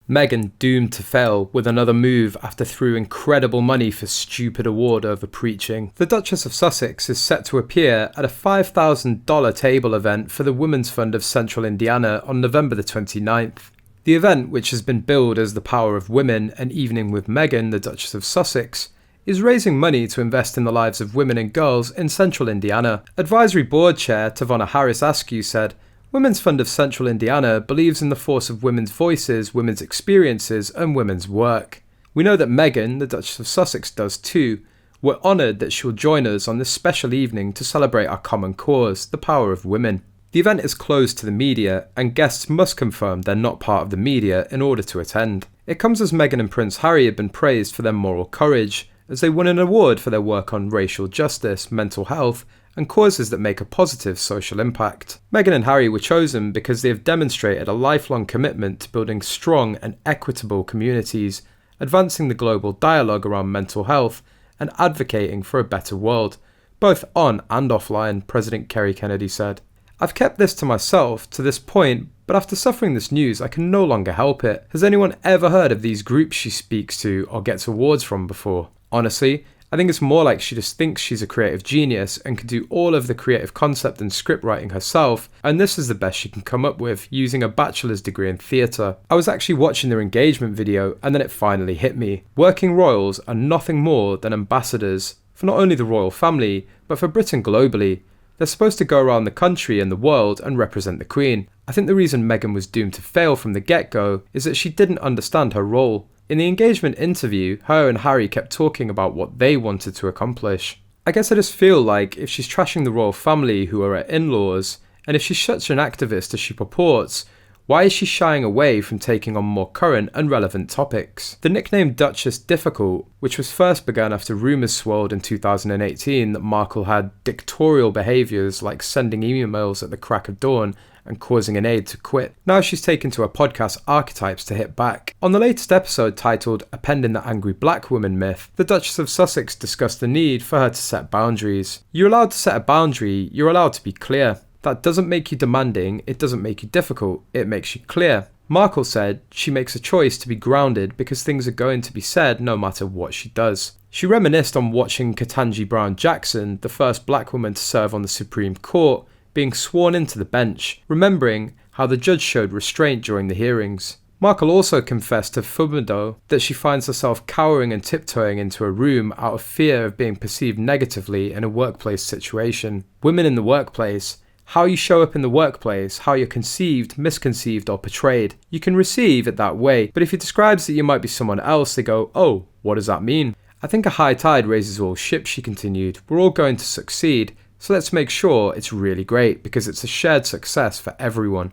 Meghan doomed to fail with another move after threw incredible money for stupid award over preaching. The Duchess of Sussex is set to appear at a $5,000 table event for the Women's Fund of Central Indiana on November the 29th. The event, which has been billed as the Power of Women, an evening with Meghan, the Duchess of Sussex, is raising money to invest in the lives of women and girls in Central Indiana. Advisory Board Chair Tavona Harris Askew said, Women's Fund of Central Indiana believes in the force of women's voices, women's experiences, and women's work. We know that Meghan, the Duchess of Sussex, does too. We're honoured that she'll join us on this special evening to celebrate our common cause, the power of women. The event is closed to the media, and guests must confirm they're not part of the media in order to attend. It comes as Meghan and Prince Harry have been praised for their moral courage, as they won an award for their work on racial justice, mental health, and causes that make a positive social impact. Meghan and Harry were chosen because they have demonstrated a lifelong commitment to building strong and equitable communities, advancing the global dialogue around mental health, and advocating for a better world, both on and offline, President Kerry Kennedy said. I've kept this to myself to this point, but after suffering this news, I can no longer help it. Has anyone ever heard of these groups she speaks to or gets awards from before? Honestly, I think it's more like she just thinks she's a creative genius and can do all of the creative concept and script writing herself, and this is the best she can come up with using a bachelor's degree in theatre. I was actually watching their engagement video and then it finally hit me. Working royals are nothing more than ambassadors for not only the royal family, but for Britain globally. They're supposed to go around the country and the world and represent the Queen. I think the reason Meghan was doomed to fail from the get-go is that she didn't understand her role. In the engagement interview, her and Harry kept talking about what they wanted to accomplish. I guess I just feel like if she's trashing the royal family who are her in-laws, and if she's such an activist as she purports, why is she shying away from taking on more current and relevant topics? The nickname Duchess Difficult, which was first begun after rumours swirled in 2018 that Markle had dictatorial behaviours like sending emails at the crack of dawn and causing an aide to quit. Now she's taken to her podcast Archetypes to hit back. On the latest episode titled Appending the Angry Black Woman Myth, the Duchess of Sussex discussed the need for her to set boundaries. You're allowed to set a boundary, you're allowed to be clear. That doesn't make you demanding, it doesn't make you difficult, it makes you clear. Markle said she makes a choice to be grounded because things are going to be said no matter what she does. She reminisced on watching Ketanji Brown Jackson, the first black woman to serve on the Supreme Court, being sworn into the bench, remembering how the judge showed restraint during the hearings. Markle also confessed to Fumudoh that she finds herself cowering and tiptoeing into a room out of fear of being perceived negatively in a workplace situation. Women in the workplace, how you show up in the workplace, how you're conceived, misconceived or portrayed. You can receive it that way, but if it describes that you might be someone else, they go, oh, what does that mean? I think a high tide raises all ships, she continued. We're all going to succeed. So let's make sure it's really great because it's a shared success for everyone.